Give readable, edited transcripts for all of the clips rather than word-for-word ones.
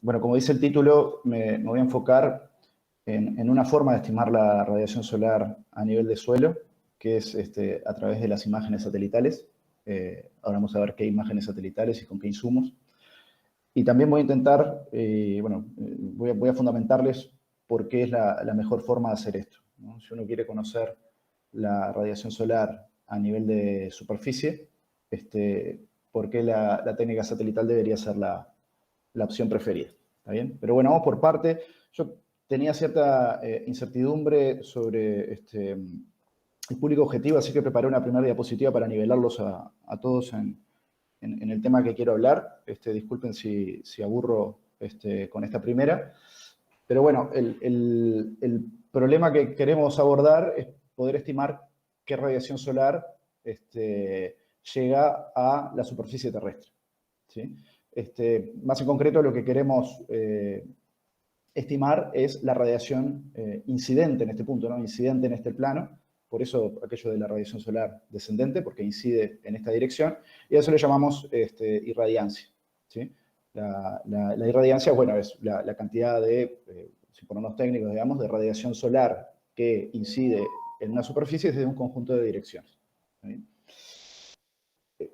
Bueno, como dice el título, me voy a enfocar en una forma de estimar la radiación solar a nivel de suelo, que es a través de las imágenes satelitales. Ahora vamos a ver qué imágenes satelitales y con qué insumos. Y también voy a intentar, voy a fundamentarles por qué es la mejor forma de hacer esto, ¿no? Si uno quiere conocer la radiación solar a nivel de superficie, por qué la técnica satelital debería ser la opción preferida. ¿Está bien? Pero bueno, vamos por parte. Yo tenía cierta incertidumbre sobre el público objetivo, así que preparé una primera diapositiva para nivelarlos a todos en el tema que quiero hablar. Disculpen si aburro con esta primera. Pero bueno, el problema que queremos abordar es poder estimar qué radiación solar llega a la superficie terrestre, ¿sí? Más en concreto, lo que queremos estimar es la radiación incidente en este punto, ¿no? Incidente en este plano. Por eso aquello de la radiación solar descendente, porque incide en esta dirección, y a eso le llamamos irradiancia, ¿sí? La irradiancia, bueno, es la cantidad de, si ponemos técnicos, digamos, de radiación solar que incide en una superficie desde un conjunto de direcciones, ¿sí?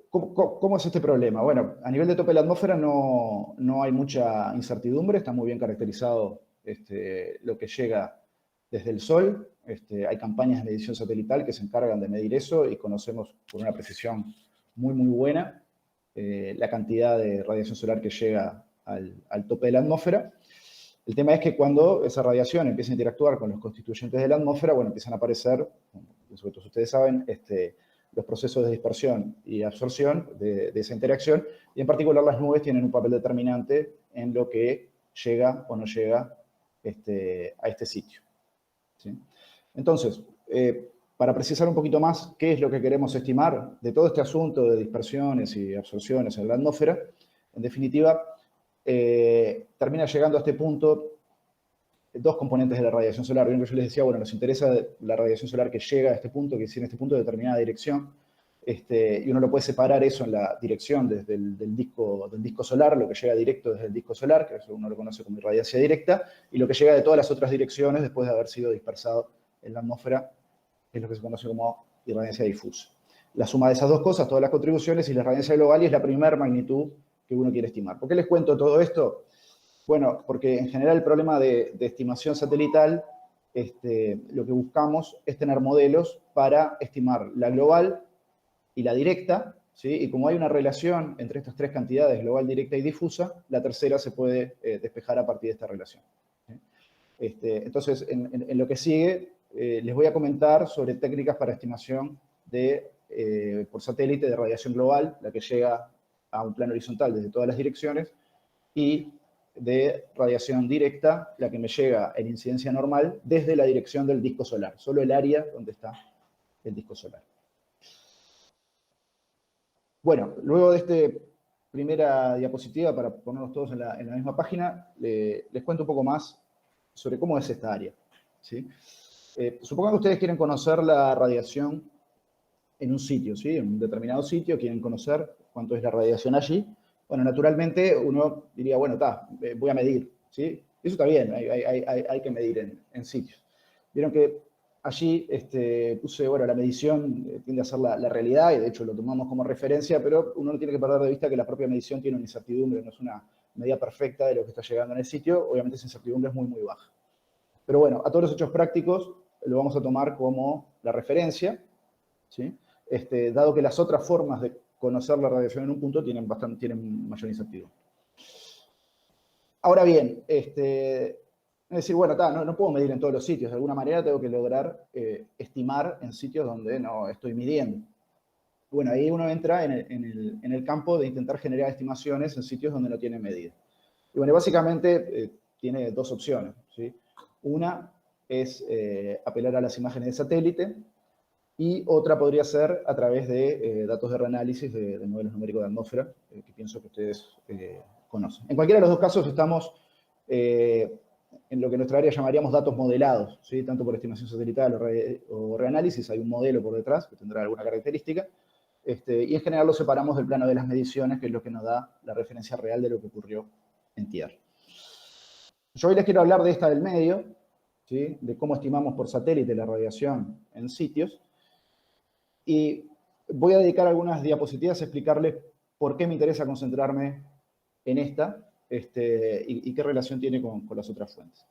¿Cómo es este problema? Bueno, a nivel de tope de la atmósfera no hay mucha incertidumbre, está muy bien caracterizado lo que llega desde el Sol. Hay campañas de medición satelital que se encargan de medir eso y conocemos con una precisión muy, muy buena la cantidad de radiación solar que llega al tope de la atmósfera. El tema es que cuando esa radiación empieza a interactuar con los constituyentes de la atmósfera, bueno, empiezan a aparecer, sobre todo ustedes saben, los procesos de dispersión y absorción de esa interacción, y en particular las nubes tienen un papel determinante en lo que llega o no llega a este sitio, ¿sí? Entonces, para precisar un poquito más qué es lo que queremos estimar de todo este asunto de dispersiones y absorciones en la atmósfera, en definitiva, termina llegando a este punto dos componentes de la radiación solar. Bien que yo les decía, bueno, nos interesa la radiación solar que llega a este punto, que es en este punto de determinada dirección, y uno lo puede separar eso en la dirección desde del disco solar, lo que llega directo desde el disco solar, que eso uno lo conoce como irradiancia directa, y lo que llega de todas las otras direcciones después de haber sido dispersado en la atmósfera, es lo que se conoce como irradiancia difusa. La suma de esas dos cosas, todas las contribuciones, y la irradiancia global, y es la primera magnitud que uno quiere estimar. ¿Por qué les cuento todo esto? Bueno, porque en general el problema de estimación satelital, lo que buscamos es tener modelos para estimar la global y la directa, ¿sí? Y como hay una relación entre estas tres cantidades, global, directa y difusa, la tercera se puede despejar a partir de esta relación, ¿sí? Entonces, en lo que sigue, les voy a comentar sobre técnicas para estimación por satélite de radiación global, la que llega a un plano horizontal desde todas las direcciones, y de radiación directa, la que me llega en incidencia normal desde la dirección del disco solar, solo el área donde está el disco solar. Bueno, luego de esta primera diapositiva, para ponernos todos en la misma página, les cuento un poco más sobre cómo es esta área, ¿sí? Supongan que ustedes quieren conocer la radiación en un sitio, ¿sí? En un determinado sitio, quieren conocer cuánto es la radiación allí. Bueno, naturalmente uno diría, bueno, voy a medir, ¿sí? Eso está bien, hay que medir en sitios. Vieron que allí puse, bueno, la medición tiende a ser la realidad, y de hecho lo tomamos como referencia, pero uno no tiene que perder de vista que la propia medición tiene una incertidumbre, no es una medida perfecta de lo que está llegando en el sitio. Obviamente esa incertidumbre es muy, muy baja. Pero bueno, a todos los hechos prácticos lo vamos a tomar como la referencia, ¿sí? Dado que las otras formas de conocer la radiación en un punto tienen mayor incertidumbre. Ahora bien, es decir, bueno, no puedo medir en todos los sitios, de alguna manera tengo que lograr estimar en sitios donde no estoy midiendo. Bueno, ahí uno entra en el campo de intentar generar estimaciones en sitios donde no tiene medida. Y bueno, básicamente tiene dos opciones, ¿sí? Una es apelar a las imágenes de satélite, y otra podría ser a través de datos de reanálisis de modelos numéricos de atmósfera, que pienso que ustedes conocen. En cualquiera de los dos casos estamos en lo que en nuestra área llamaríamos datos modelados, ¿sí? Tanto por estimación satelital o reanálisis, hay un modelo por detrás que tendrá alguna característica, y en general lo separamos del plano de las mediciones, que es lo que nos da la referencia real de lo que ocurrió en tierra. Yo hoy les quiero hablar de esta del medio, ¿sí? De cómo estimamos por satélite la radiación en sitios. Y voy a dedicar algunas diapositivas a explicarles por qué me interesa concentrarme en esta y qué relación tiene con las otras fuentes.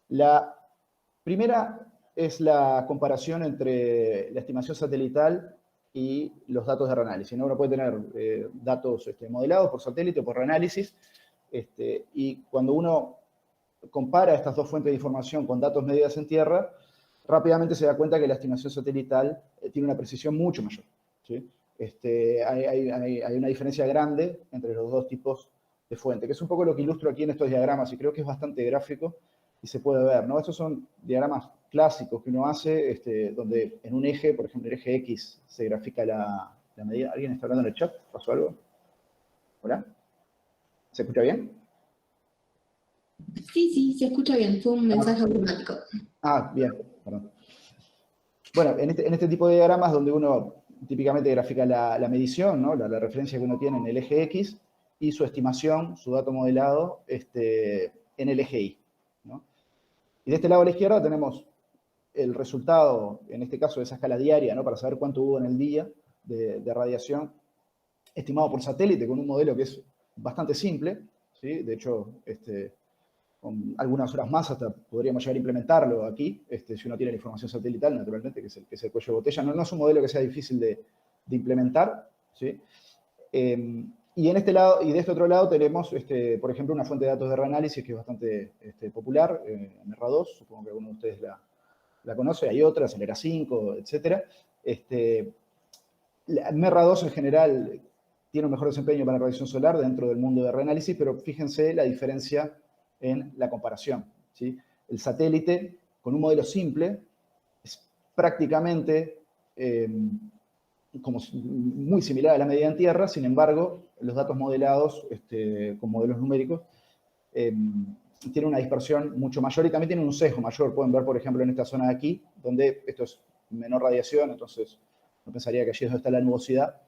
La primera es la comparación entre la estimación satelital y los datos de reanálisis, ¿no? Uno puede tener datos modelados por satélite o por reanálisis, y cuando uno compara estas dos fuentes de información con datos medidos en tierra, rápidamente se da cuenta que la estimación satelital tiene una precisión mucho mayor, ¿sí? Hay una diferencia grande entre los dos tipos de fuente, que es un poco lo que ilustro aquí en estos diagramas, y creo que es bastante gráfico y se puede ver, ¿no? Estos son diagramas clásicos que uno hace, donde en un eje, por ejemplo, el eje X, se grafica la medida. ¿Alguien está hablando en el chat? ¿Pasó algo? ¿Hola? ¿Se escucha bien? Sí, sí, se escucha bien. Fue un mensaje automático. Bien, perdón. Bueno, en este tipo de diagramas donde uno típicamente grafica la medición, ¿no? La referencia que uno tiene en el eje X y su estimación, su dato modelado, en el eje Y, ¿no? Y de este lado a la izquierda tenemos el resultado, en este caso de esa escala diaria, ¿no? Para saber cuánto hubo en el día de radiación, estimado por satélite con un modelo que es bastante simple, ¿sí? De hecho, con algunas horas más hasta podríamos llegar a implementarlo aquí, si uno tiene la información satelital, naturalmente, que es el cuello de botella. No es un modelo que sea difícil de implementar, ¿sí? Y en este lado, y de este otro lado tenemos, por ejemplo, una fuente de datos de reanálisis que es bastante popular, MERRA2, supongo que alguno de ustedes la conoce, hay otras, el ERA5, etc. MERRA2 en general tiene un mejor desempeño para la radiación solar dentro del mundo de reanálisis, pero fíjense la diferencia en la comparación, ¿sí? El satélite, con un modelo simple, es prácticamente como muy similar a la medida en tierra. Sin embargo, los datos modelados con modelos numéricos tienen una dispersión mucho mayor y también tienen un sesgo mayor. Pueden ver, por ejemplo, en esta zona de aquí, donde esto es menor radiación, entonces no pensaría que allí es donde está la nubosidad,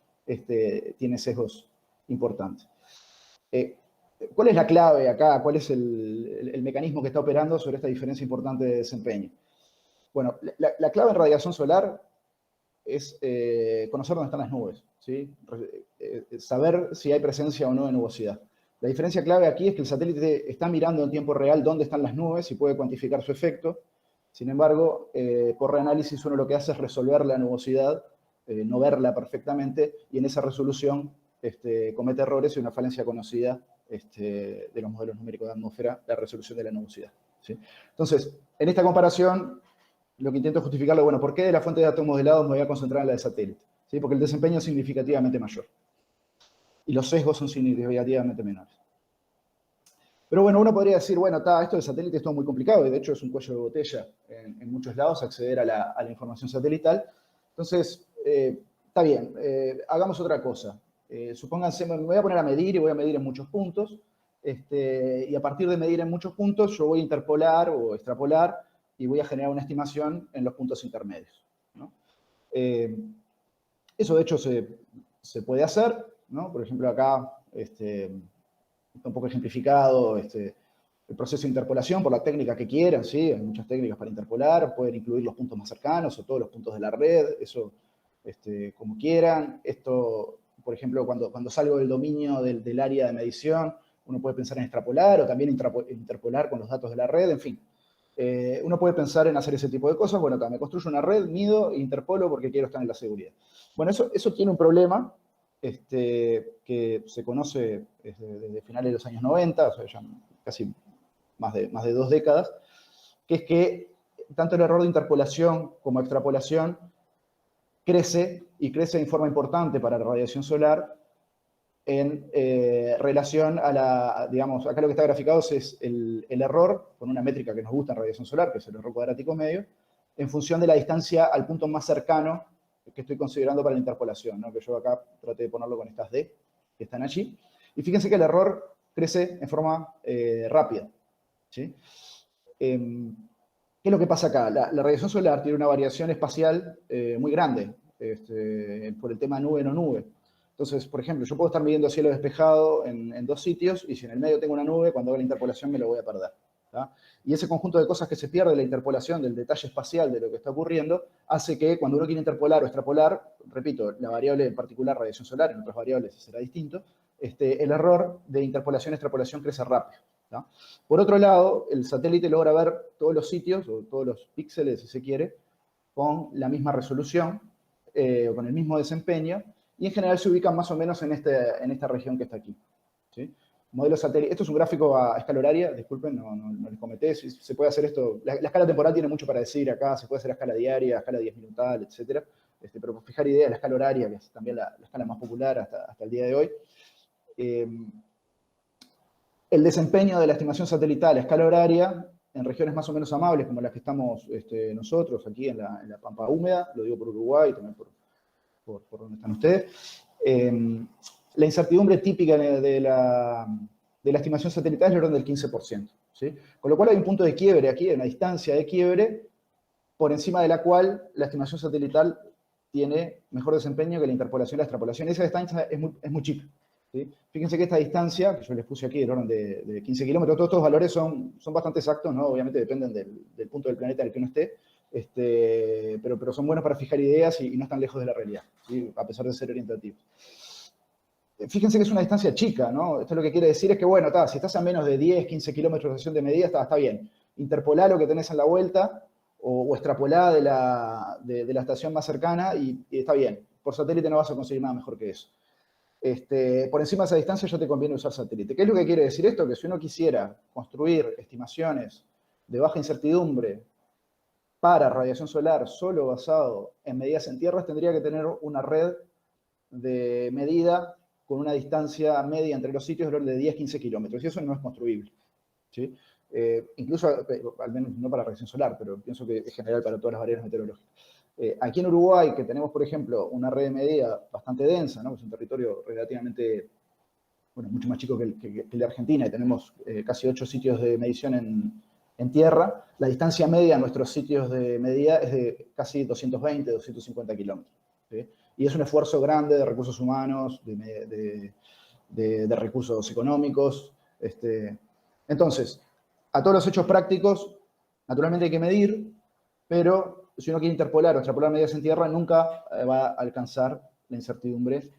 tiene sesgos importantes. ¿Cuál es la clave acá? ¿Cuál es el mecanismo que está operando sobre esta diferencia importante de desempeño? Bueno, la clave en radiación solar es conocer dónde están las nubes, ¿sí? Saber si hay presencia o no de nubosidad. La diferencia clave aquí es que el satélite está mirando en tiempo real dónde están las nubes y puede cuantificar su efecto. Sin embargo, por reanálisis uno lo que hace es resolver la nubosidad, no verla perfectamente, y en esa resolución comete errores y una falencia conocida de los modelos numéricos de atmósfera, la resolución de la nubosidad, ¿sí? Entonces, en esta comparación, lo que intento justificarlo, bueno, ¿por qué de la fuente de datos modelados me voy a concentrar en la de satélite? ¿Sí? Porque el desempeño es significativamente mayor. Y los sesgos son significativamente menores. Pero bueno, uno podría decir, bueno, esto de satélite es todo muy complicado, y de hecho es un cuello de botella en muchos lados acceder a la información satelital. Entonces, está bien, hagamos otra cosa. Supónganse, me voy a poner a medir y voy a medir en muchos puntos, y a partir de medir en muchos puntos yo voy a interpolar o extrapolar y voy a generar una estimación en los puntos intermedios, ¿no? Eso de hecho se puede hacer, ¿no? Por ejemplo, acá un poco ejemplificado el proceso de interpolación por la técnica que quieran, ¿sí? Hay muchas técnicas para interpolar, pueden incluir los puntos más cercanos o todos los puntos de la red, eso como quieran. Esto, por ejemplo, cuando salgo del dominio del área de medición, uno puede pensar en extrapolar o también interpolar con los datos de la red, en fin. Uno puede pensar en hacer ese tipo de cosas. Bueno, acá me construyo una red, mido, interpolo porque quiero estar en la seguridad. Bueno, eso tiene un problema que se conoce desde finales de los años 90, o sea, ya casi más de 2 décadas, que es que tanto el error de interpolación como extrapolación crece, y crece en forma importante para la radiación solar en relación a digamos, acá lo que está graficado es el error, con una métrica que nos gusta en radiación solar, que es el error cuadrático medio, en función de la distancia al punto más cercano que estoy considerando para la interpolación, ¿no? Que yo acá traté de ponerlo con estas D que están allí. Y fíjense que el error crece en forma rápida, ¿sí? ¿Qué es lo que pasa acá? La radiación solar tiene una variación espacial muy grande por el tema nube-no nube. Entonces, por ejemplo, yo puedo estar midiendo cielo despejado en dos sitios y si en el medio tengo una nube, cuando haga la interpolación me lo voy a perder. ¿Tá? Y ese conjunto de cosas que se pierde, la interpolación del detalle espacial de lo que está ocurriendo, hace que cuando uno quiere interpolar o extrapolar, repito, la variable en particular radiación solar, en otras variables será distinto, el error de interpolación-extrapolación crece rápido. ¿Tá? Por otro lado, el satélite logra ver todos los sitios, o todos los píxeles, si se quiere, con la misma resolución, o con el mismo desempeño, y en general se ubican más o menos en esta región que está aquí. ¿Sí? Modelo satélite. Esto es un gráfico a escala horaria, disculpen, no les comenté, se puede hacer esto, la escala temporal tiene mucho para decir acá, se puede hacer a escala diaria, a escala 10 minutal, etc. Pero por fijar idea, la escala horaria, que es también la escala más popular hasta el día de hoy, el desempeño de la estimación satelital a escala horaria en regiones más o menos amables, como las que estamos nosotros, aquí en la Pampa Húmeda, lo digo por Uruguay, también por donde están ustedes. La incertidumbre típica de la estimación satelital es el orden del 15%. ¿Sí? Con lo cual hay un punto de quiebre aquí, una distancia de quiebre, por encima de la cual la estimación satelital tiene mejor desempeño que la interpolación y la extrapolación. Esa distancia es muy chica. ¿Sí? Fíjense que esta distancia, que yo les puse aquí, del orden de 15 kilómetros, todos estos valores son bastante exactos, ¿no? Obviamente dependen del punto del planeta en el que uno esté, pero son buenos para fijar ideas y no están lejos de la realidad, ¿sí? A pesar de ser orientativos. Fíjense que es una distancia chica, ¿no? Esto lo que quiere decir es que, bueno, si estás a menos de 10, 15 kilómetros de estación de medida, está bien. Interpolá lo que tenés en la vuelta o extrapolá de la estación más cercana y está bien. Por satélite no vas a conseguir nada mejor que eso. Por encima de esa distancia ya te conviene usar satélite. ¿Qué es lo que quiere decir esto? Que si uno quisiera construir estimaciones de baja incertidumbre para radiación solar solo basado en medidas en tierras, tendría que tener una red de medida con una distancia media entre los sitios de 10-15 kilómetros, y eso no es construible. ¿Sí? Incluso, al menos no para radiación solar, pero pienso que es general para todas las variables meteorológicas. Aquí en Uruguay, que tenemos, por ejemplo, una red de medida bastante densa, ¿no? Es un territorio relativamente, bueno, mucho más chico que el de Argentina, y tenemos casi 8 sitios de medición en tierra, la distancia media a nuestros sitios de medida es de casi 220, 250 kilómetros. ¿Sí? Y es un esfuerzo grande de recursos humanos, de recursos económicos. Entonces, a todos los hechos prácticos, naturalmente hay que medir, pero si uno quiere interpolar o extrapolar medidas en tierra, nunca va a alcanzar la incertidumbre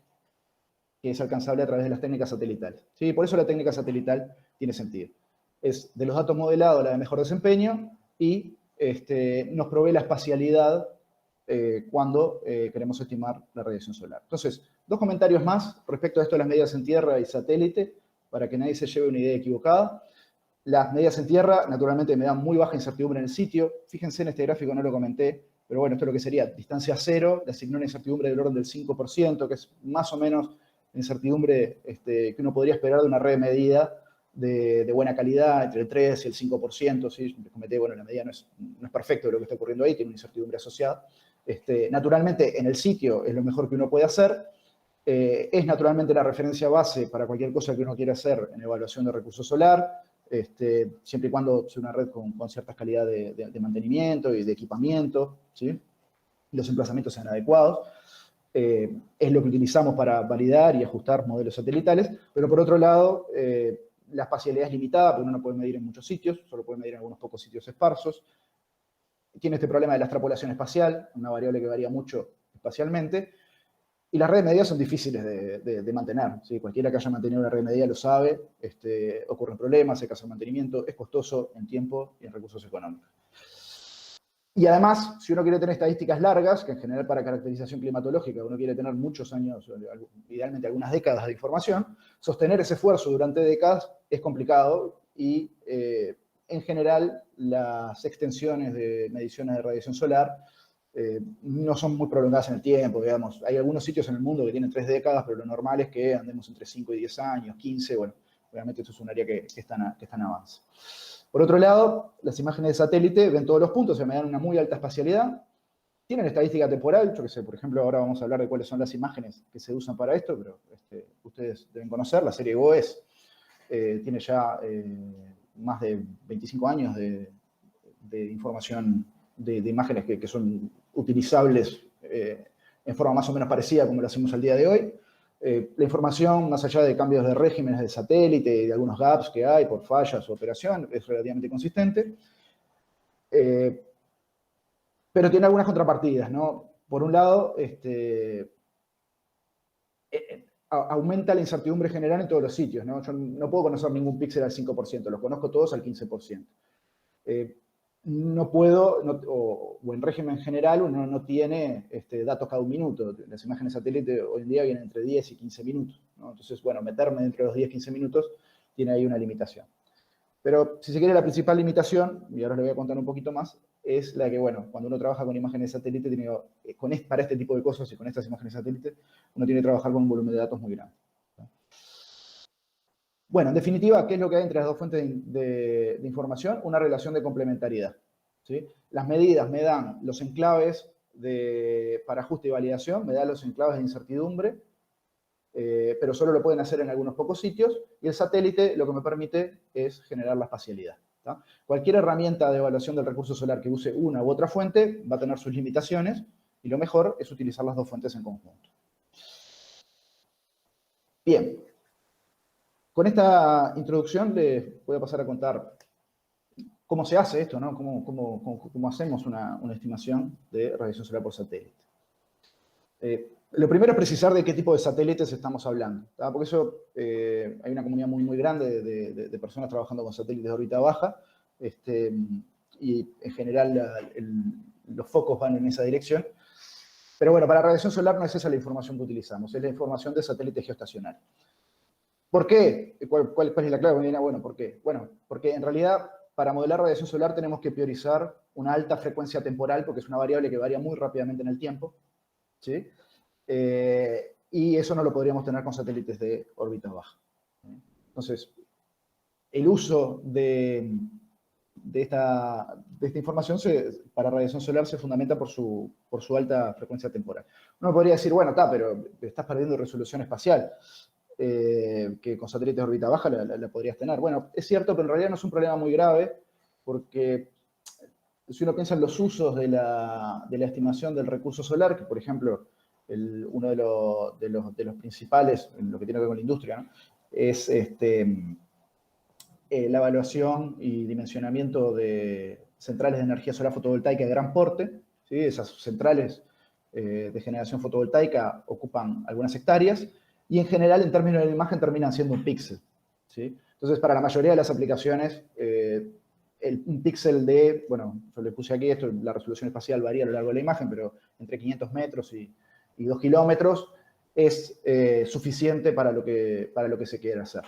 que es alcanzable a través de las técnicas satelitales. ¿Sí? Por eso la técnica satelital tiene sentido. Es de los datos modelados la de mejor desempeño y nos provee la espacialidad cuando queremos estimar la radiación solar. Entonces, dos comentarios más respecto a esto de las medidas en tierra y satélite, para que nadie se lleve una idea equivocada. Las medidas en tierra, naturalmente, me dan muy baja incertidumbre en el sitio. Fíjense en este gráfico, no lo comenté, pero bueno, esto es lo que sería distancia cero, le asigné una incertidumbre del orden del 5%, que es más o menos la incertidumbre que uno podría esperar de una red de medida de buena calidad, entre el 3 y el 5%. ¿Sí? Les comenté, bueno, la medida no es perfecto de lo que está ocurriendo ahí, tiene una incertidumbre asociada. Naturalmente, en el sitio es lo mejor que uno puede hacer. Es naturalmente la referencia base para cualquier cosa que uno quiera hacer en evaluación de recurso solar, siempre y cuando sea una red con ciertas calidades de mantenimiento y de equipamiento, ¿sí? Y los emplazamientos sean adecuados. Es lo que utilizamos para validar y ajustar modelos satelitales, pero por otro lado, la espacialidad es limitada, porque uno no puede medir en muchos sitios, solo puede medir en algunos pocos sitios esparsos. Tiene este problema de la extrapolación espacial, una variable que varía mucho espacialmente, y las redes de medida son difíciles de mantener. ¿Sí? Cualquiera que haya mantenido una red de medida lo sabe, ocurren problemas, hay que hacer mantenimiento, es costoso en tiempo y en recursos económicos. Y además, si uno quiere tener estadísticas largas, que en general para caracterización climatológica uno quiere tener muchos años, idealmente algunas décadas de información, sostener ese esfuerzo durante décadas es complicado y en general las extensiones de mediciones de radiación solar no son muy prolongadas en el tiempo, digamos. Hay algunos sitios en el mundo que tienen 3 décadas, pero lo normal es que andemos entre 5 y 10 años, 15, bueno, obviamente esto es un área que está en avance. Por otro lado, las imágenes de satélite ven todos los puntos, se me dan una muy alta espacialidad, tienen estadística temporal, yo que sé, por ejemplo, ahora vamos a hablar de cuáles son las imágenes que se usan para esto, pero ustedes deben conocer, la serie GOES tiene ya más de 25 años de información de imágenes que son utilizables en forma más o menos parecida como lo hacemos al día de hoy. La información, más allá de cambios de regímenes de satélite y de algunos gaps que hay por fallas o operación, es relativamente consistente. Pero tiene algunas contrapartidas, ¿no? Por un lado, aumenta la incertidumbre general en todos los sitios, ¿no? Yo no puedo conocer ningún píxel al 5%, los conozco todos al 15%. No puedo, o en régimen general, uno no tiene datos cada un minuto. Las imágenes satélite hoy en día vienen entre 10 y 15 minutos, ¿no? Entonces, bueno, meterme dentro de los 10-15 minutos tiene ahí una limitación. Pero si se quiere, la principal limitación, y ahora les voy a contar un poquito más, es la que, bueno, cuando uno trabaja con imágenes de satélite, para este tipo de cosas y con estas imágenes de satélite, uno tiene que trabajar con un volumen de datos muy grande. Bueno, en definitiva, ¿qué es lo que hay entre las dos fuentes de información? Una relación de complementariedad, ¿sí? Las medidas me dan los enclaves para ajuste y validación, me dan los enclaves de incertidumbre, pero solo lo pueden hacer en algunos pocos sitios, y el satélite lo que me permite es generar la espacialidad. ¿Tá? Cualquier herramienta de evaluación del recurso solar que use una u otra fuente va a tener sus limitaciones, y lo mejor es utilizar las dos fuentes en conjunto. Bien. Con esta introducción les voy a pasar a contar cómo se hace esto, ¿no? Cómo hacemos una estimación de radiación solar por satélite. Lo primero es precisar de qué tipo de satélites estamos hablando, ¿tá? Porque eso hay una comunidad muy grande de personas trabajando con satélites de órbita baja, y en general los focos van en esa dirección. Pero bueno, para radiación solar no es esa la información que utilizamos, es la información de satélites geoestacionarios. ¿Por qué? ¿Cuál es la clave? Bueno, ¿por qué? Bueno, porque en realidad para modelar radiación solar tenemos que priorizar una alta frecuencia temporal, porque es una variable que varía muy rápidamente en el tiempo, ¿sí? Y eso no lo podríamos tener con satélites de órbita baja. Entonces, el uso de esta información para radiación solar se fundamenta por su alta frecuencia temporal. Uno podría decir, bueno, pero estás perdiendo resolución espacial, que con satélites de órbita baja la podrías tener. Bueno, es cierto, pero en realidad no es un problema muy grave, porque si uno piensa en los usos de la estimación del recurso solar, que por ejemplo, uno de los principales, en lo que tiene que ver con la industria, ¿no? Es la evaluación y dimensionamiento de centrales de energía solar fotovoltaica de gran porte, ¿sí? Esas centrales de generación fotovoltaica ocupan algunas hectáreas, y en general, en términos de la imagen, terminan siendo un píxel, ¿sí? Entonces, para la mayoría de las aplicaciones, un píxel bueno, yo le puse aquí la resolución espacial varía a lo largo de la imagen, pero entre 500 metros y 2 kilómetros es suficiente para lo que se quiere hacer.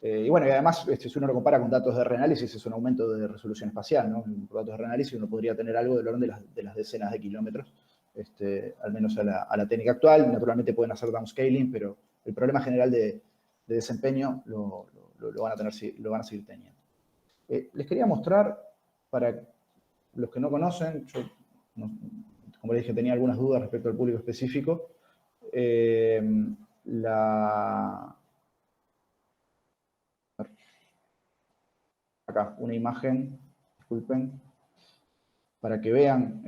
Y bueno, y además, si uno lo compara con datos de reanálisis, es un aumento de resolución espacial, ¿no? Por datos de reanálisis uno podría tener algo del orden de las decenas de kilómetros, al menos a la técnica actual. Naturalmente pueden hacer downscaling, pero el problema general de desempeño lo van a seguir teniendo. Les quería mostrar, para los que no conocen, yo, como les dije, tenía algunas dudas respecto al público específico, acá, una imagen, disculpen, para que vean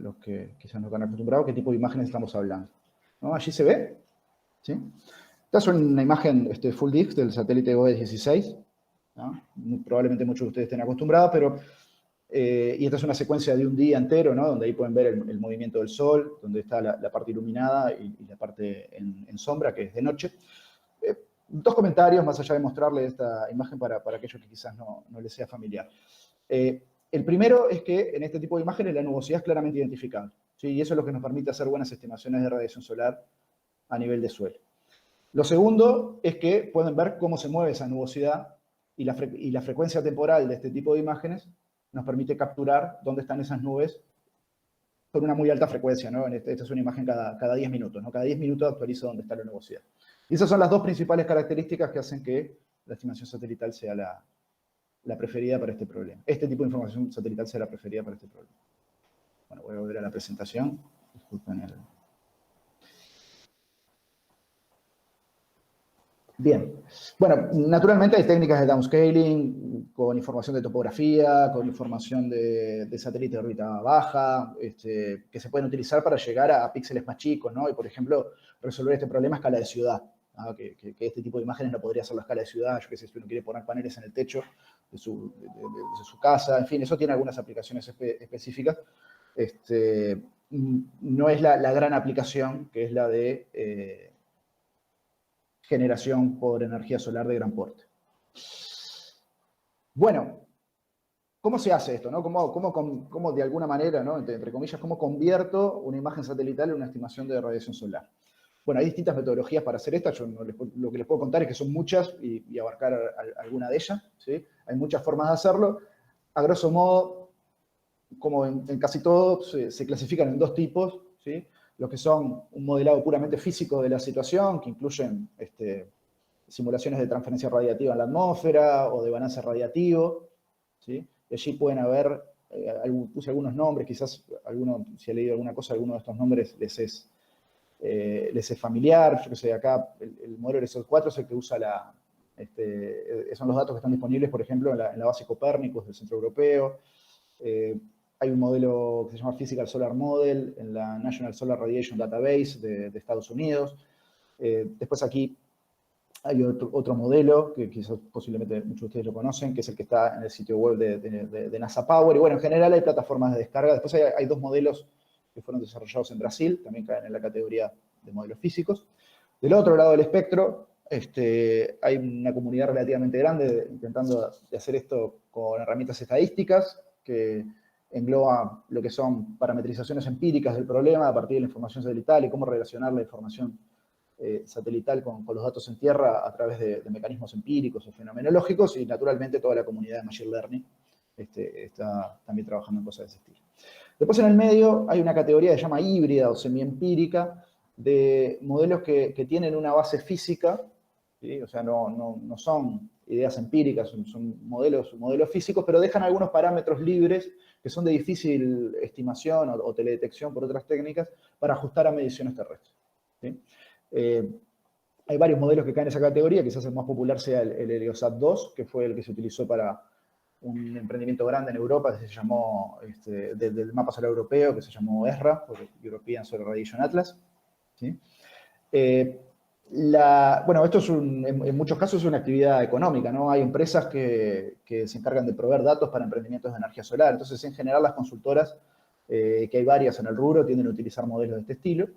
los que quizás no están acostumbrados qué tipo de imágenes estamos hablando, ¿no? Allí se ve, ¿sí? Esta es una imagen full disk del satélite OE-16, ¿no? Probablemente muchos de ustedes estén acostumbrados, pero y esta es una secuencia de un día entero, ¿no? Donde ahí pueden ver el movimiento del sol, donde está la parte iluminada y la parte en sombra, que es de noche. Dos comentarios, más allá de mostrarles esta imagen para aquellos que quizás no les sea familiar. El primero es que en este tipo de imágenes la nubosidad es claramente identificable, ¿sí? Y eso es lo que nos permite hacer buenas estimaciones de radiación solar a nivel de suelo. Lo segundo es que pueden ver cómo se mueve esa nubosidad, y la frecuencia temporal de este tipo de imágenes nos permite capturar dónde están esas nubes con una muy alta frecuencia, ¿no? Esta es una imagen cada 10 minutos, ¿no? Cada 10 minutos actualiza dónde está la nubosidad. Y esas son las dos principales características que hacen que la estimación satelital sea la preferida para este problema. Este tipo de información satelital sea la preferida para este problema. Bueno, voy a volver a la presentación. Disculpen Bien. Bueno, naturalmente hay técnicas de downscaling con información de topografía, con información de satélite de órbita baja, que se pueden utilizar para llegar a píxeles más chicos, ¿no? Y, por ejemplo, resolver este problema a escala de ciudad, ¿no? Que este tipo de imágenes no podría ser la escala de ciudad. Yo qué sé, si uno quiere poner paneles en el techo de su casa, en fin, eso tiene algunas aplicaciones específicas. No es la gran aplicación, que es la de generación por energía solar de gran porte. Bueno, ¿cómo se hace esto? ¿No? ¿Cómo de alguna manera, ¿no? entre comillas, cómo convierto una imagen satelital en una estimación de radiación solar? Bueno, hay distintas metodologías para hacer esta. Yo lo que les puedo contar es que son muchas y abarcar alguna de ellas, ¿sí? Hay muchas formas de hacerlo. A grosso modo, como en casi todo, se clasifican en dos tipos, ¿sí? Los que son un modelado puramente físico de la situación, que incluyen simulaciones de transferencia radiativa en la atmósfera o de balance radiativo, ¿sí? Y allí pueden haber, puse algunos nombres, quizás si ha leído alguna cosa, alguno de estos nombres les es familiar. Yo que sé, acá el modelo LSO4 es el que usa son los datos que están disponibles, por ejemplo, en la base Copérnicus del Centro Europeo. Hay un modelo que se llama Physical Solar Model en la National Solar Radiation Database de Estados Unidos. Después aquí hay otro modelo que quizás posiblemente muchos de ustedes lo conocen, que es el que está en el sitio web de NASA Power. Y bueno, en general hay plataformas de descarga. Después hay dos modelos que fueron desarrollados en Brasil, también caen en la categoría de modelos físicos. Del otro lado del espectro, hay una comunidad relativamente grande intentando hacer esto con herramientas estadísticas, que engloba lo que son parametrizaciones empíricas del problema a partir de la información satelital y cómo relacionar la información satelital con los datos en tierra a través de mecanismos empíricos o fenomenológicos, y naturalmente toda la comunidad de Machine Learning está también trabajando en cosas de ese estilo. Después en el medio hay una categoría que se llama híbrida o semiempírica, de modelos que tienen una base física, ¿sí? O sea, no son ideas empíricas, son modelos físicos, pero dejan algunos parámetros libres que son de difícil estimación o teledetección por otras técnicas para ajustar a mediciones terrestres, ¿sí? Hay varios modelos que caen en esa categoría. Quizás el más popular sea el Heliosat 2, que fue el que se utilizó para un emprendimiento grande en Europa que se llamó, del mapa solar europeo, que se llamó ESRA, por European Solar Radiation Atlas, ¿sí? Bueno, esto en muchos casos es una actividad económica, ¿no? Hay empresas que se encargan de proveer datos para emprendimientos de energía solar. Entonces, en general, las consultoras, que hay varias en el rubro, tienden a utilizar modelos de este estilo.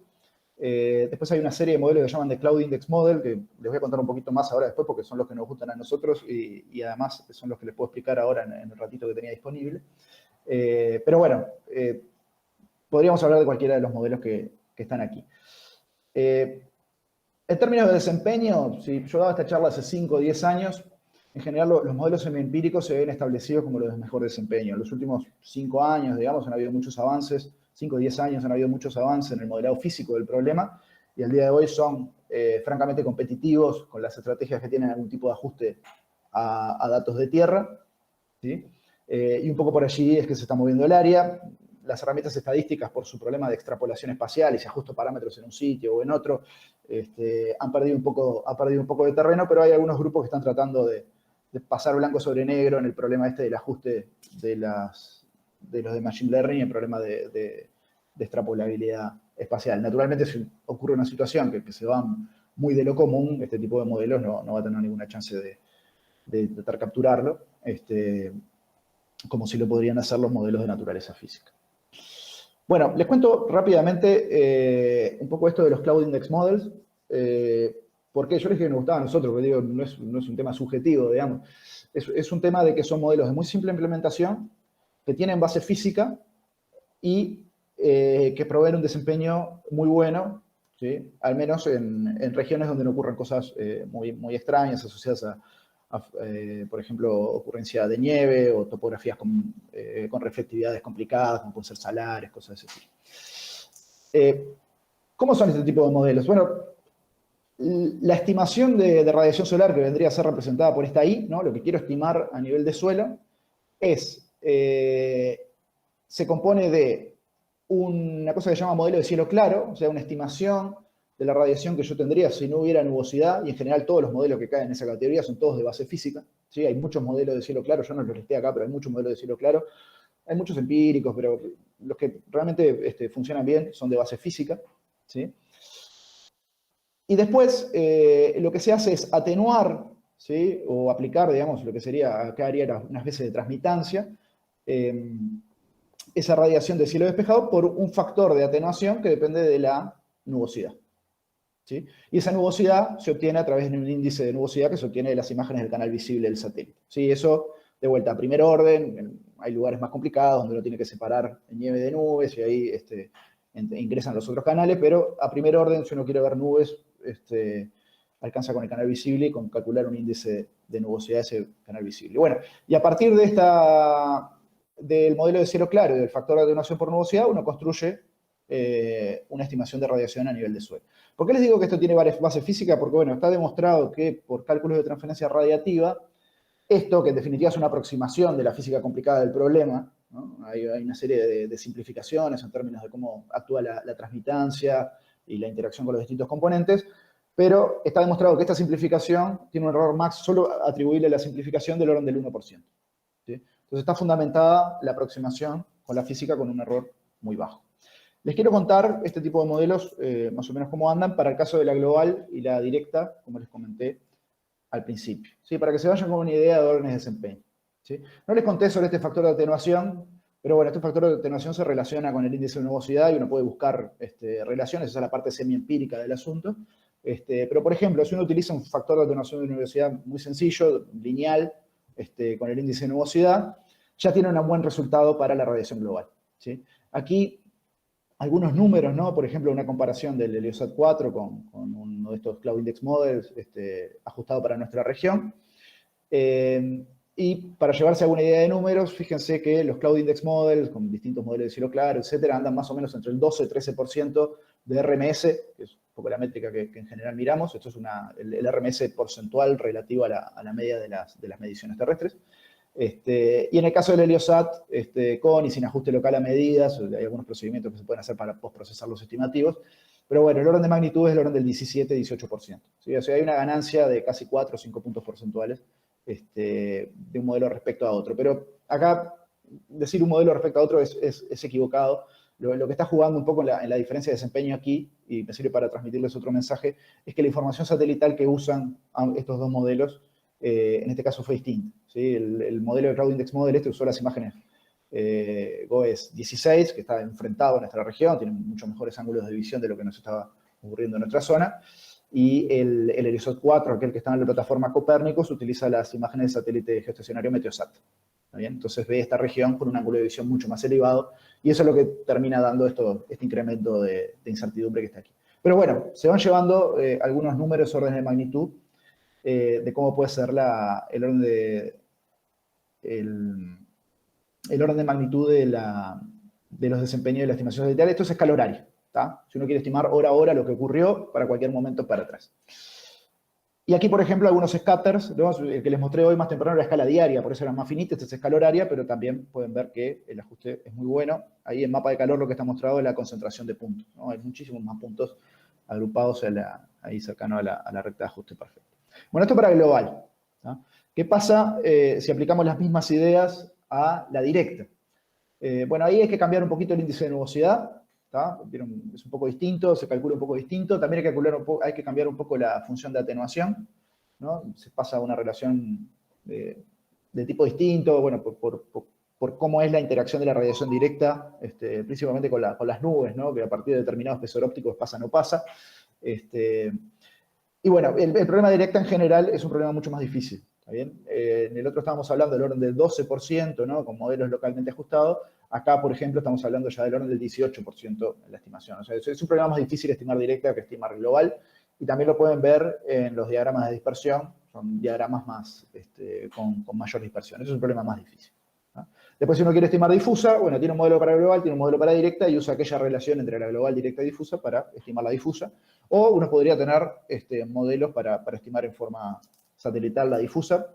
Después hay una serie de modelos que llaman de Cloud Index Model, que les voy a contar un poquito más ahora después, porque son los que nos gustan a nosotros y además son los que les puedo explicar ahora en el ratito que tenía disponible. Pero bueno, podríamos hablar de cualquiera de los modelos que están aquí. En términos de desempeño, si yo daba esta charla hace 5 o 10 años, en general los modelos semiempíricos se ven establecidos como los de mejor desempeño. En los últimos 5 años, digamos, han habido muchos avances. 5 o 10 años han habido muchos avances en el modelado físico del problema, y al día de hoy son francamente competitivos con las estrategias que tienen algún tipo de ajuste a datos de tierra, ¿sí? Y un poco por allí es que se está moviendo el área. Las herramientas estadísticas, por su problema de extrapolación espacial y si ajusto parámetros en un sitio o en otro, han perdido un poco de terreno, pero hay algunos grupos que están tratando de pasar blanco sobre negro en el problema del ajuste de los de Machine Learning y el problema de extrapolabilidad espacial. Naturalmente, si ocurre una situación que se va muy de lo común, este tipo de modelos no va a tener ninguna chance de intentar capturarlo, como si lo podrían hacer los modelos de naturaleza física. Bueno, les cuento rápidamente un poco esto de los Cloud Index Models, porque yo les dije que nos gustaba a nosotros, porque digo, no es un tema subjetivo, digamos. Es un tema de que son modelos de muy simple implementación, que tienen base física y que proveen un desempeño muy bueno, ¿sí? Al menos en regiones donde no ocurren cosas muy extrañas asociadas por ejemplo, ocurrencia de nieve o topografías con reflectividades complicadas, como pueden ser salares, cosas de ese tipo. ¿Cómo son este tipo de modelos? Bueno, la estimación de radiación solar que vendría a ser representada por esta I, ¿no? Lo que quiero estimar a nivel de suelo, se compone de una cosa que se llama modelo de cielo claro, o sea, una estimación de la radiación que yo tendría si no hubiera nubosidad, y en general todos los modelos que caen en esa categoría son todos de base física, ¿sí? Hay muchos modelos de cielo claro, yo no los listé acá, pero hay muchos modelos de cielo claro, hay muchos empíricos, pero los que realmente funcionan bien son de base física, ¿sí? Y después lo que se hace es atenuar, ¿sí? O aplicar, digamos, lo que sería, acá haría unas veces de transmitancia, esa radiación de cielo despejado por un factor de atenuación que depende de la nubosidad, ¿sí? Y esa nubosidad se obtiene a través de un índice de nubosidad que se obtiene de las imágenes del canal visible del satélite, ¿sí? Eso, de vuelta, a primer orden, hay lugares más complicados donde uno tiene que separar nieve de nubes y ahí ingresan los otros canales, pero a primer orden, si uno quiere ver nubes, alcanza con el canal visible y con calcular un índice de nubosidad de ese canal visible. Bueno, y a partir de del modelo de cielo claro y del factor de atenuación por nubosidad, uno construye una estimación de radiación a nivel de suelo. ¿Por qué les digo que esto tiene varias bases físicas? Porque, bueno, está demostrado que por cálculos de transferencia radiativa, esto, que en definitiva es una aproximación de la física complicada del problema, ¿no? Hay una serie de simplificaciones en términos de cómo actúa la transmitancia y la interacción con los distintos componentes, pero está demostrado que esta simplificación tiene un error max solo atribuible a la simplificación del orden del 1%. ¿Sí? Entonces está fundamentada la aproximación con la física con un error muy bajo. Les quiero contar este tipo de modelos, más o menos cómo andan, para el caso de la global y la directa, como les comenté al principio, ¿sí? Para que se vayan con una idea de órdenes de desempeño, ¿sí? No les conté sobre este factor de atenuación, pero bueno, este factor de atenuación se relaciona con el índice de nubosidad y uno puede buscar relaciones, esa es la parte semi-empírica del asunto. Pero, por ejemplo, si uno utiliza un factor de atenuación de nubosidad muy sencillo, lineal, con el índice de nubosidad, ya tiene un buen resultado para la radiación global, ¿sí? Aquí, algunos números, ¿no? Por ejemplo, una comparación del Heliosat 4 con uno de estos Cloud Index Models ajustado para nuestra región. Y para llevarse a alguna idea de números, fíjense que los Cloud Index Models, con distintos modelos de cielo claro, etcétera, andan más o menos entre el 12 y 13% de RMS, que es un poco la métrica que en general miramos. Esto es el RMS porcentual relativo a la media de las mediciones terrestres. Y en el caso del Heliosat, con y sin ajuste local a medidas, hay algunos procedimientos que se pueden hacer para postprocesar los estimativos, pero bueno, el orden de magnitud es el orden del 17-18%. ¿Sí? O sea, hay una ganancia de casi 4 o 5 puntos porcentuales de un modelo respecto a otro. Pero acá, decir un modelo respecto a otro es equivocado. Lo que está jugando un poco en la diferencia de desempeño aquí, y me sirve para transmitirles otro mensaje, es que la información satelital que usan estos dos modelos, en este caso fue distinta, ¿sí? El modelo de Cloud Index Model usó las imágenes GOES 16, que está enfrentado a nuestra región, tiene muchos mejores ángulos de visión de lo que nos estaba ocurriendo en nuestra zona, y el Heliosat 4, aquel que está en la plataforma Copérnicus, utiliza las imágenes de satélite geoestacionario Meteosat. ¿Está bien? Entonces ve esta región con un ángulo de visión mucho más elevado, y eso es lo que termina dando este incremento de incertidumbre que está aquí. Pero bueno, se van llevando algunos números, órdenes de magnitud, de cómo puede ser el orden de magnitud de los desempeños de la estimación satelital. Esto es escala horaria, ¿tá? Si uno quiere estimar hora a hora lo que ocurrió para cualquier momento para atrás. Y aquí, por ejemplo, algunos scatters, ¿no? El que les mostré hoy más temprano era escala diaria, por eso era más finita, esta es escala horaria, pero también pueden ver que el ajuste es muy bueno. Ahí en mapa de calor lo que está mostrado es la concentración de puntos, ¿no? Hay muchísimos más puntos agrupados ahí cercano a la recta de ajuste perfecto. Bueno, esto para global, ¿no? ¿Qué pasa si aplicamos las mismas ideas a la directa? Bueno, ahí hay que cambiar un poquito el índice de nubosidad, ¿tá? Es un poco distinto, se calcula un poco distinto. También hay que cambiar un poco la función de atenuación, ¿no? Se pasa a una relación de tipo distinto, bueno, por cómo es la interacción de la radiación directa, principalmente con las nubes, ¿no? Que a partir de determinados espesor ópticos pasa o no pasa. Y bueno, el problema directa en general es un problema mucho más difícil. ¿Está bien? En el otro estábamos hablando del orden del 12%, ¿no? Con modelos localmente ajustados. Acá, por ejemplo, estamos hablando ya del orden del 18% en la estimación. O sea, es un problema más difícil estimar directa que estimar global. Y también lo pueden ver en los diagramas de dispersión. Son diagramas más, con mayor dispersión. Eso es un problema más difícil, ¿no? Después, si uno quiere estimar difusa, bueno, tiene un modelo para global, tiene un modelo para directa y usa aquella relación entre la global, directa y difusa para estimar la difusa. O uno podría tener modelos para estimar en forma satelital la difusa.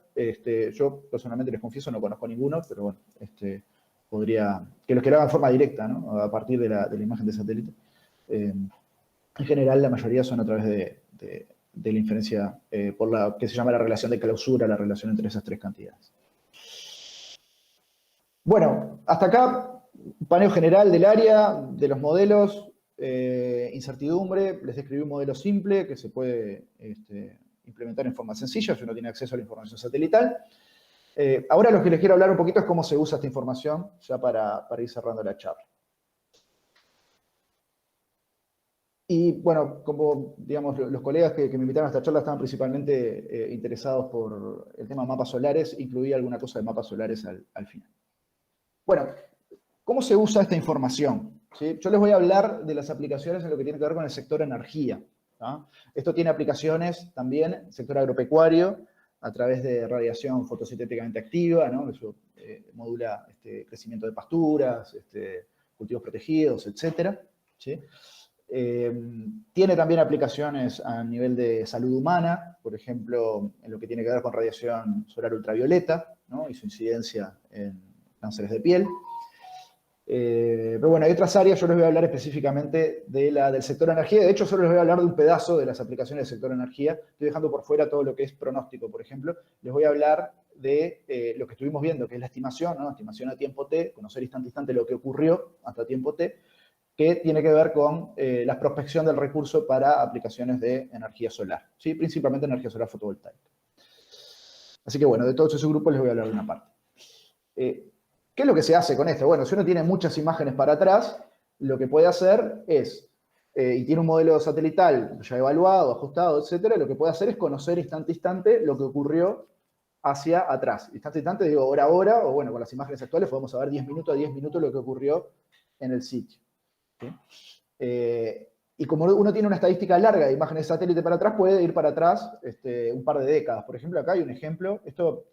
Yo personalmente les confieso, no conozco ninguno, pero bueno, podría, que los que lo hagan en forma directa, ¿no? A partir de la imagen de satélite. En general, la mayoría son a través de la inferencia por la que se llama la relación de clausura, la relación entre esas tres cantidades. Bueno, hasta acá, paneo general del área, de los modelos, incertidumbre. Les describí un modelo simple que se puede implementar en forma sencilla si uno tiene acceso a la información satelital. Ahora lo que les quiero hablar un poquito es cómo se usa esta información, ya para ir cerrando la charla. Y bueno, como digamos, los colegas que me invitaron a esta charla estaban principalmente interesados por el tema de mapas solares, incluí alguna cosa de mapas solares al final. Bueno, ¿cómo se usa esta información? ¿Sí? Yo les voy a hablar de las aplicaciones en lo que tiene que ver con el sector energía. ¿Ah? Esto tiene aplicaciones también en el sector agropecuario, a través de radiación fotosintéticamente activa, ¿no? Eso modula crecimiento de pasturas, cultivos protegidos, etc. ¿Sí? Tiene también aplicaciones a nivel de salud humana, por ejemplo, en lo que tiene que ver con radiación solar ultravioleta, ¿no? Y su incidencia en cánceres de piel. Pero bueno, hay otras áreas, yo les voy a hablar específicamente del sector energía. De hecho, solo les voy a hablar de un pedazo de las aplicaciones del sector energía. Estoy dejando por fuera todo lo que es pronóstico, por ejemplo. Les voy a hablar de lo que estuvimos viendo, que es la estimación, ¿no? Estimación a tiempo T, conocer instante a instante lo que ocurrió hasta tiempo T, que tiene que ver con la prospección del recurso para aplicaciones de energía solar, ¿sí? Principalmente energía solar fotovoltaica. Así que bueno, de todos esos grupos les voy a hablar de una parte. ¿Qué es lo que se hace con esto? Bueno, si uno tiene muchas imágenes para atrás, lo que puede hacer es, y tiene un modelo satelital ya evaluado, ajustado, etcétera, lo que puede hacer es conocer instante a instante lo que ocurrió hacia atrás. Instante a instante, digo, hora a hora, o bueno, con las imágenes actuales podemos saber 10 minutos a 10 minutos lo que ocurrió en el sitio. ¿Sí? Y como uno tiene una estadística larga de imágenes de satélite para atrás, puede ir para atrás un par de décadas. Por ejemplo, acá hay un ejemplo, esto,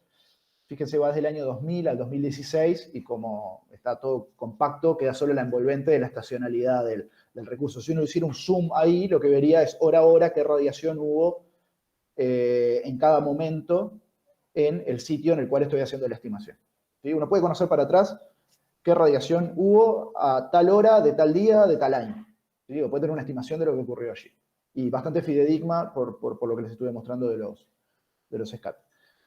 fíjense, va desde el año 2000 al 2016, y como está todo compacto, queda solo la envolvente de la estacionalidad del recurso. Si uno hiciera un zoom ahí, lo que vería es hora a hora qué radiación hubo en cada momento en el sitio en el cual estoy haciendo la estimación. ¿Sí? Uno puede conocer para atrás qué radiación hubo a tal hora, de tal día, de tal año. ¿Sí? O puede tener una estimación de lo que ocurrió allí. Y bastante fidedigna por lo que les estuve mostrando de los escapes.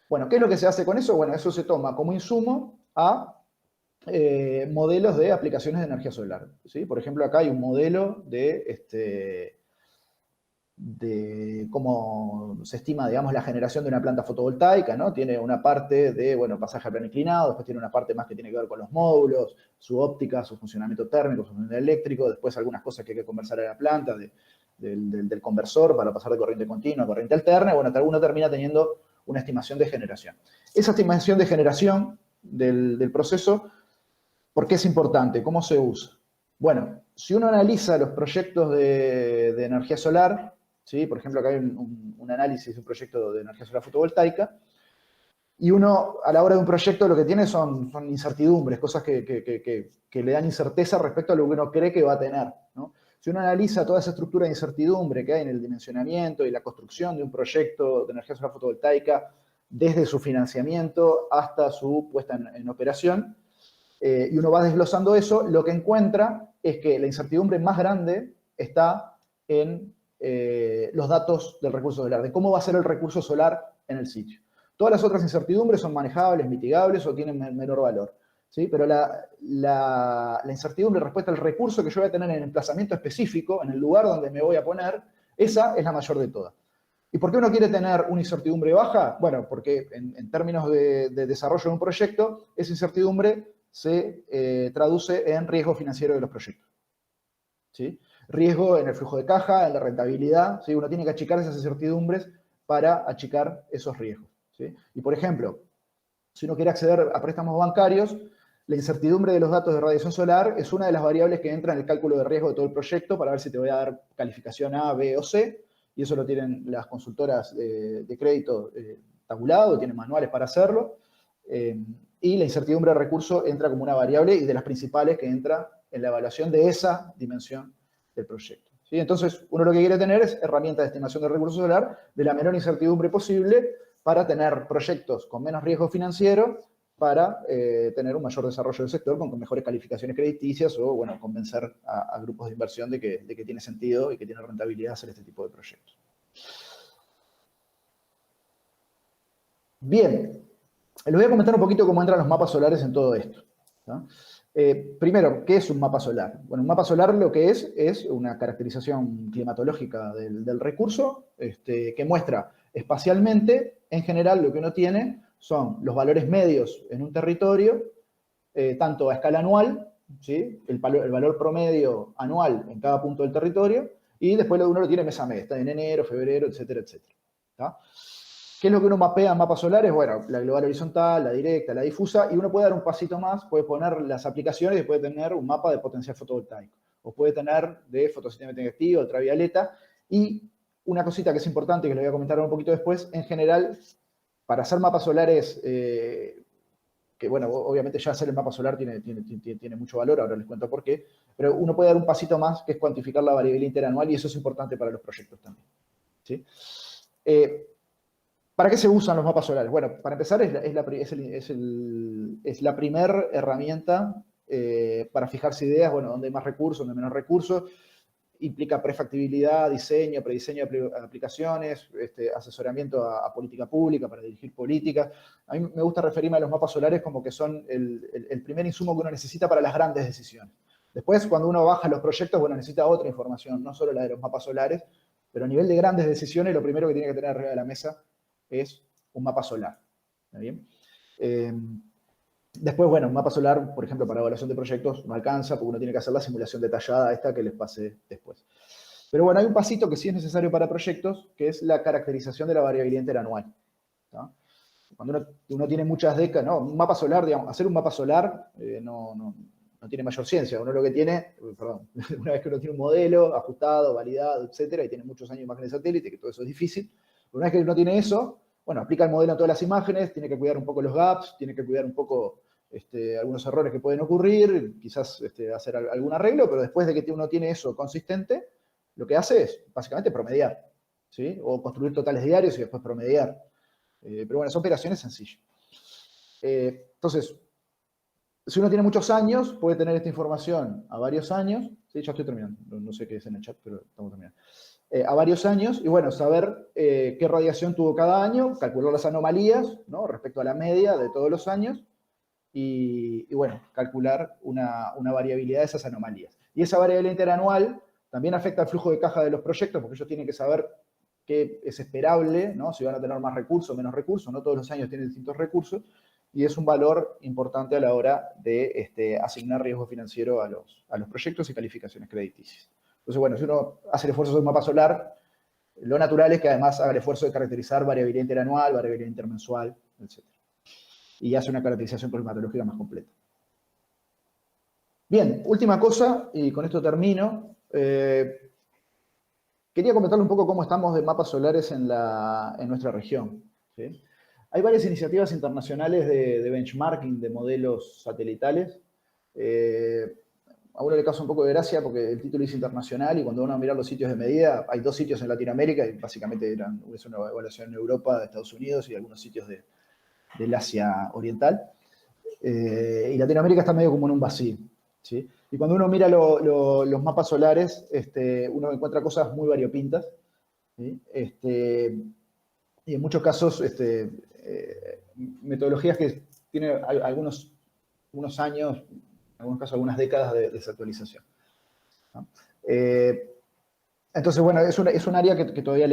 Bueno, ¿qué es lo que se hace con eso? Bueno, eso se toma como insumo a modelos de aplicaciones de energía solar. ¿Sí? Por ejemplo, acá hay un modelo de cómo se estima, digamos, la generación de una planta fotovoltaica, ¿no? Tiene una parte de, bueno, pasaje a plano inclinado, después tiene una parte más que tiene que ver con los módulos, su óptica, su funcionamiento térmico, su funcionamiento eléctrico, después algunas cosas que hay que conversar en la planta, del conversor para pasar de corriente continua a corriente alterna, y bueno, uno termina teniendo una estimación de generación. Esa estimación de generación del proceso, ¿por qué es importante? ¿Cómo se usa? Bueno, si uno analiza los proyectos de energía solar, ¿sí? Por ejemplo, acá hay un análisis de un proyecto de energía solar fotovoltaica, y uno, a la hora de un proyecto, lo que tiene son incertidumbres, cosas que le dan incerteza respecto a lo que uno cree que va a tener, ¿no? Si uno analiza toda esa estructura de incertidumbre que hay en el dimensionamiento y la construcción de un proyecto de energía solar fotovoltaica, desde su financiamiento hasta su puesta en operación, y uno va desglosando eso, lo que encuentra es que la incertidumbre más grande está en los datos del recurso solar, de cómo va a ser el recurso solar en el sitio. Todas las otras incertidumbres son manejables, mitigables o tienen menor valor, ¿sí? Pero la incertidumbre respecto al recurso que yo voy a tener en el emplazamiento específico, en el lugar donde me voy a poner, esa es la mayor de todas. ¿Y por qué uno quiere tener una incertidumbre baja? Bueno, porque en términos de desarrollo de un proyecto, esa incertidumbre se traduce en riesgo financiero de los proyectos. ¿Sí? Riesgo en el flujo de caja, en la rentabilidad, ¿sí? Uno tiene que achicar esas incertidumbres para achicar esos riesgos, ¿sí? Y por ejemplo, si uno quiere acceder a préstamos bancarios, la incertidumbre de los datos de radiación solar es una de las variables que entra en el cálculo de riesgo de todo el proyecto para ver si te voy a dar calificación A, B o C, y eso lo tienen las consultoras de crédito tabulado, tienen manuales para hacerlo. Y la incertidumbre de recurso entra como una variable y de las principales que entra en la evaluación de esa dimensión del proyecto. ¿Sí? Entonces, uno lo que quiere tener es herramientas de estimación de recurso solar de la menor incertidumbre posible para tener proyectos con menos riesgo financiero para tener un mayor desarrollo del sector con mejores calificaciones crediticias o, bueno, convencer a grupos de inversión de que tiene sentido y que tiene rentabilidad hacer este tipo de proyectos. Bien, les voy a comentar un poquito cómo entran los mapas solares en todo esto, ¿no? Primero, ¿qué es un mapa solar? Bueno, un mapa solar lo que es una caracterización climatológica del recurso que muestra espacialmente, en general, lo que uno tiene son los valores medios en un territorio, tanto a escala anual, ¿sí? El valor promedio anual en cada punto del territorio, y después uno lo tiene mes a mes, está en enero, febrero, etcétera, etcétera. ¿Tá? ¿Qué es lo que uno mapea en mapas solares? Bueno, la global horizontal, la directa, la difusa, y uno puede dar un pasito más, puede poner las aplicaciones y puede tener un mapa de potencial fotovoltaico, o puede tener de fotosistema negativo, ultravioleta, y una cosita que es importante, que les voy a comentar un poquito después, en general, para hacer mapas solares, que bueno, obviamente ya hacer el mapa solar tiene mucho valor, ahora les cuento por qué, pero uno puede dar un pasito más, que es cuantificar la variabilidad interanual, y eso es importante para los proyectos también, ¿sí? ¿Para qué se usan los mapas solares? Bueno, para empezar es la primera herramienta para fijarse ideas, bueno, dónde hay más recursos, dónde hay menos recursos, implica prefactibilidad, diseño, prediseño de aplicaciones, asesoramiento a política pública para dirigir políticas. A mí me gusta referirme a los mapas solares como que son el primer insumo que uno necesita para las grandes decisiones. Después, cuando uno baja los proyectos, bueno, necesita otra información, no solo la de los mapas solares, pero a nivel de grandes decisiones, lo primero que tiene que tener arriba de la mesa es un mapa solar. ¿Está bien? Después, bueno, un mapa solar, por ejemplo, para evaluación de proyectos no alcanza porque uno tiene que hacer la simulación detallada esta que les pasé después. Pero bueno, hay un pasito que sí es necesario para proyectos, que es la caracterización de la variabilidad interanual. ¿Tá? Cuando uno tiene muchas décadas, ¿no? Un mapa solar, digamos, hacer un mapa solar no tiene mayor ciencia. Uno lo que tiene, perdón, una vez que uno tiene un modelo ajustado, validado, etcétera, y tiene muchos años de imágenes de satélite, que todo eso es difícil, una vez que uno tiene eso, bueno, aplica el modelo a todas las imágenes, tiene que cuidar un poco los gaps, tiene que cuidar un poco algunos errores que pueden ocurrir, quizás hacer algún arreglo, pero después de que uno tiene eso consistente, lo que hace es básicamente promediar, ¿sí? O construir totales diarios y después promediar. Pero bueno, son operaciones sencillas. Entonces, si uno tiene muchos años, puede tener esta información a varios años. Sí, ya estoy terminando. No sé qué es en el chat, pero estamos terminando. A varios años, y bueno, saber qué radiación tuvo cada año, calcular las anomalías, ¿no? Respecto a la media de todos los años, y bueno, calcular una variabilidad de esas anomalías. Y esa variabilidad interanual también afecta al flujo de caja de los proyectos, porque ellos tienen que saber qué es esperable, ¿no? Si van a tener más recursos o menos recursos, no todos los años tienen distintos recursos, y es un valor importante a la hora de asignar riesgo financiero a los proyectos y calificaciones crediticias. Entonces, bueno, si uno hace el esfuerzo de un mapa solar, lo natural es que además haga el esfuerzo de caracterizar variabilidad interanual, variabilidad intermensual, etc. Y hace una caracterización climatológica más completa. Bien, última cosa, y con esto termino. Quería comentarle un poco cómo estamos de mapas solares en nuestra región, ¿sí? Hay varias iniciativas internacionales de benchmarking de modelos satelitales. A uno le causa un poco de gracia porque el título es internacional y cuando uno va a mirar los sitios de medida, hay 2 sitios en Latinoamérica y básicamente es una evaluación en Europa, de Estados Unidos y algunos sitios del Asia Oriental. Y Latinoamérica está medio como en un vacío, ¿sí? Y cuando uno mira los mapas solares, uno encuentra cosas muy variopintas, ¿sí? Y en muchos casos, metodologías que tienen unos años, en algunos casos algunas décadas de desactualización, ¿no? Entonces, bueno, es un área que todavía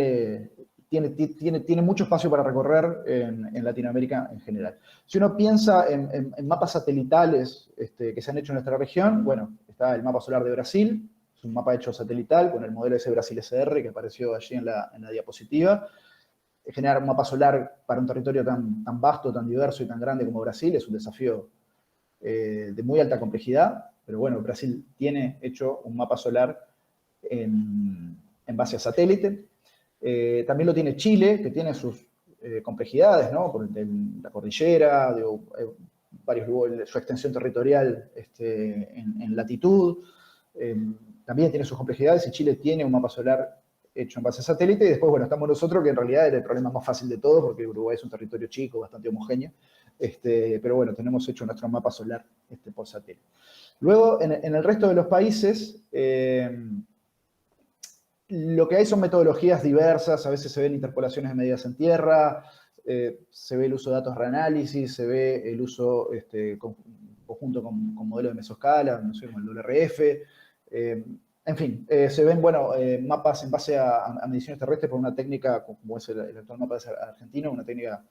tiene mucho espacio para recorrer en Latinoamérica en general. Si uno piensa en mapas satelitales que se han hecho en nuestra región, bueno, está el mapa solar de Brasil, es un mapa hecho satelital con el modelo ese Brasil SR que apareció allí en la diapositiva. Generar un mapa solar para un territorio tan vasto, tan diverso y tan grande como Brasil es un desafío de muy alta complejidad, pero bueno, Brasil tiene hecho un mapa solar en base a satélite. También lo tiene Chile, que tiene sus complejidades, ¿no? Por la cordillera, su extensión territorial en latitud. También tiene sus complejidades y Chile tiene un mapa solar hecho en base a satélite, y después, bueno, estamos nosotros, que en realidad era el problema más fácil de todo, porque Uruguay es un territorio chico, bastante homogéneo, pero bueno, tenemos hecho nuestro mapa solar por satélite. Luego, en el resto de los países, lo que hay son metodologías diversas, a veces se ven interpolaciones de medidas en tierra, se ve el uso de datos reanálisis, se ve el uso conjunto con modelo de mesoscala, no sé, como el WRF. En fin, se ven, bueno, mapas en base a mediciones terrestres por una técnica, como es el actual mapa argentino, una técnica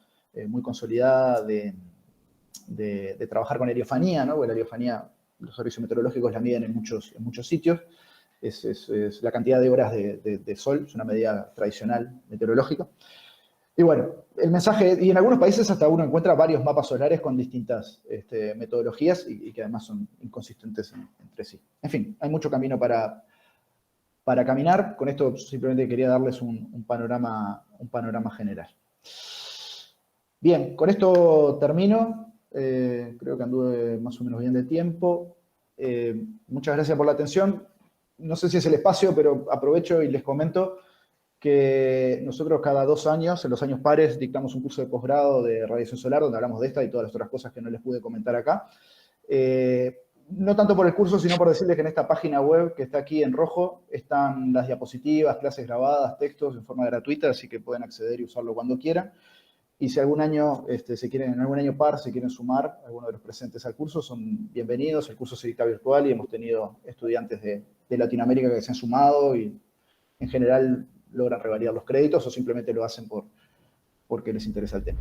muy consolidada de trabajar con heliofanía, ¿no? Porque la heliofanía, los servicios meteorológicos la miden en muchos sitios. Es la cantidad de horas de sol, es una medida tradicional meteorológica. Y bueno, el mensaje, y en algunos países hasta uno encuentra varios mapas solares con distintas metodologías y que además son inconsistentes entre sí. En fin, hay mucho camino para caminar. Con esto simplemente quería darles un panorama general. Bien, con esto termino. Creo que anduve más o menos bien de tiempo. Muchas gracias por la atención. No sé si es el espacio, pero aprovecho y les comento que nosotros cada 2 años, en los años pares, dictamos un curso de posgrado de radiación solar, donde hablamos de esta y todas las otras cosas que no les pude comentar acá. No tanto por el curso, sino por decirles que en esta página web que está aquí en rojo están las diapositivas, clases grabadas, textos en forma gratuita, así que pueden acceder y usarlo cuando quieran. Y si algún año, en algún año par se quieren sumar, algunos de los presentes al curso, son bienvenidos. El curso se dicta virtual y hemos tenido estudiantes de Latinoamérica que se han sumado y en general logran revalidar los créditos o simplemente lo hacen porque les interesa el tema.